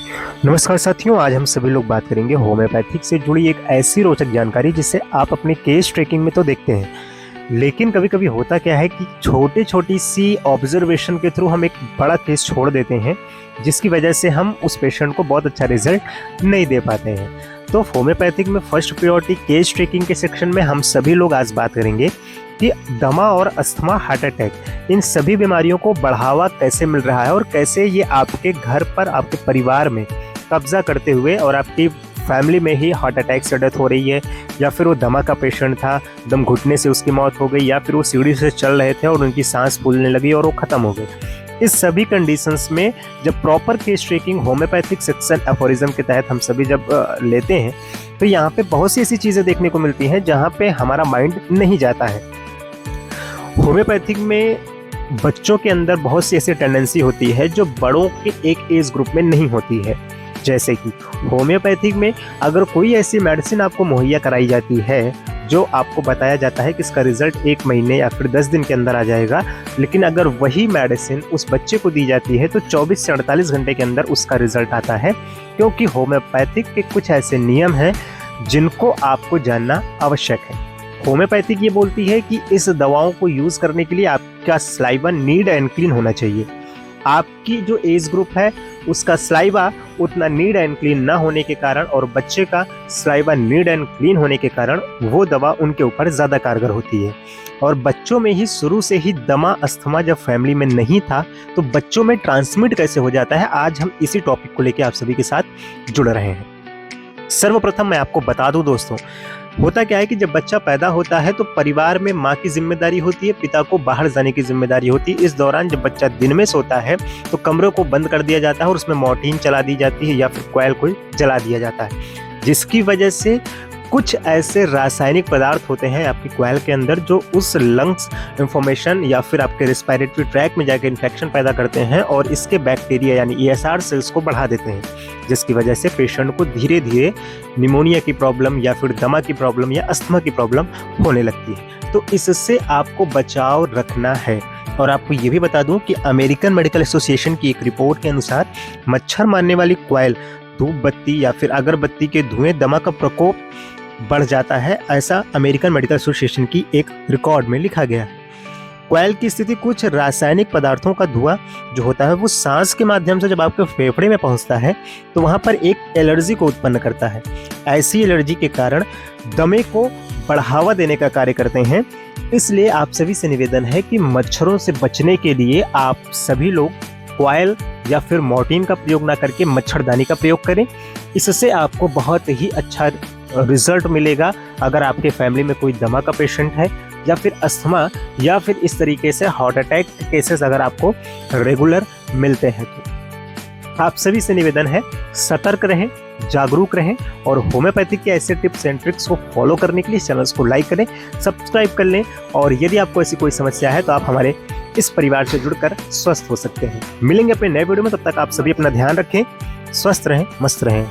नमस्कार साथियों, आज हम सभी लोग बात करेंगे होम्योपैथिक से जुड़ी एक ऐसी रोचक जानकारी जिसे आप अपने केस ट्रैकिंग में तो देखते हैं, लेकिन कभी कभी होता क्या है कि छोटी छोटी सी ऑब्जर्वेशन के थ्रू हम एक बड़ा केस छोड़ देते हैं, जिसकी वजह से हम उस पेशेंट को बहुत अच्छा रिजल्ट नहीं दे पाते हैं। तो होम्योपैथिक में फर्स्ट प्रायोरिटी केस ट्रैकिंग के सेक्शन में हम सभी लोग आज बात करेंगे कि दमा और अस्थमा, हार्ट अटैक, इन सभी बीमारियों को बढ़ावा कैसे मिल रहा है और कैसे ये आपके घर पर, आपके परिवार में कब्जा करते हुए और आपकी फैमिली में ही हार्ट अटैक से डेथ हो रही है, या फिर वो दमा का पेशेंट था, दम घुटने से उसकी मौत हो गई, या फिर वो सीढ़ी से चल रहे थे और उनकी सांस फूलने लगी और वो ख़त्म हो गए। इस सभी कंडीशंस में जब proper case tracking homeopathic section aphorism के तहत हम सभी जब लेते हैं, तो यहाँ पे बहुत सी ऐसी चीज़ें देखने को मिलती हैं जहाँ पे हमारा माइंड नहीं जाता है। होम्योपैथिक में बच्चों के अंदर बहुत सी ऐसी टेंडेंसी होती है जो बड़ों के एक एज ग्रुप में नहीं होती है। जैसे कि होम्योपैथिक में अगर कोई ऐसी मेडिसिन आपको मुहैया कराई जाती है जो आपको बताया जाता है कि इसका रिजल्ट 1 महीने या फिर 10 दिन के अंदर आ जाएगा, लेकिन अगर वही मेडिसिन उस बच्चे को दी जाती है तो 24 से 48 घंटे के अंदर उसका रिजल्ट आता है, क्योंकि होम्योपैथिक के कुछ ऐसे नियम हैं जिनको आपको जानना आवश्यक है। होम्योपैथिक ये बोलती है कि इस दवाओं को यूज़ करने के लिए आपका स्लाइवा नीड एंड क्लीन होना चाहिए। आपकी जो एज ग्रुप है उसका स्लाइवा उतना नीड एंड क्लीन ना होने के कारण और बच्चे का स्लाइवा नीड एंड क्लीन होने के कारण वो दवा उनके ऊपर ज़्यादा कारगर होती है। और बच्चों में ही शुरू से ही दमा, अस्थमा जब फैमिली में नहीं था तो बच्चों में ट्रांसमिट कैसे हो जाता है, आज हम इसी टॉपिक को लेकर आप सभी के साथ जुड़ रहे हैं। सर्वप्रथम मैं आपको बता दूं दोस्तों, होता क्या है कि जब बच्चा पैदा होता है तो परिवार में माँ की जिम्मेदारी होती है, पिता को बाहर जाने की जिम्मेदारी होती है। इस दौरान जब बच्चा दिन में सोता है तो कमरों को बंद कर दिया जाता है और उसमें मॉर्टिन चला दी जाती है या फिर कोयल को जला दिया जाता है, जिसकी वजह से कुछ ऐसे रासायनिक पदार्थ होते हैं आपकी कोयल के अंदर जो उस लंग्स इंफॉर्मेशन या फिर आपके रेस्पिरेटरी ट्रैक में जाकर इन्फेक्शन पैदा करते हैं और इसके बैक्टीरिया यानी ESR सेल्स को बढ़ा देते हैं, जिसकी वजह से पेशेंट को धीरे धीरे निमोनिया की प्रॉब्लम या फिर दमा की प्रॉब्लम या अस्थमा की प्रॉब्लम होने लगती है। तो इससे आपको बचाव रखना है। और आपको ये भी बता दूं कि अमेरिकन मेडिकल एसोसिएशन की एक रिपोर्ट के अनुसार मच्छर मारने वाली कोयल, धूप बत्ती या फिर अगरबत्ती के धुएं दमा का प्रकोप बढ़ जाता है, ऐसा अमेरिकन मेडिकल एसोसिएशन की एक रिकॉर्ड में लिखा गया है। कोयल की स्थिति कुछ रासायनिक पदार्थों का धुआं जो होता है वो सांस के माध्यम से जब आपके फेफड़े में पहुंचता है तो वहां पर एक एलर्जी को उत्पन्न करता है। ऐसी एलर्जी के कारण दमे को बढ़ावा देने का कार्य करते हैं। इसलिए आप सभी से निवेदन है कि मच्छरों से बचने के लिए आप सभी लोग कोयल या फिर मॉर्टिन का प्रयोग ना करके मच्छरदानी का प्रयोग करें। इससे आपको बहुत ही अच्छा रिजल्ट मिलेगा। अगर आपके फैमिली में कोई दमा का पेशेंट है या फिर अस्थमा या फिर इस तरीके से हार्ट अटैक केसेस अगर आपको रेगुलर मिलते हैं तो आप सभी से निवेदन है, सतर्क रहें, जागरूक रहें और होम्योपैथिक के ऐसे टिप्स एंड ट्रिक्स को फॉलो करने के लिए चैनल्स को लाइक करें, सब्सक्राइब कर लें। और यदि आपको ऐसी कोई समस्या है तो आप हमारे इस परिवार से जुड़कर स्वस्थ हो सकते हैं। मिलेंगे अपने नए वीडियो में, तब तक आप सभी अपना ध्यान रखें, स्वस्थ रहें, मस्त रहें।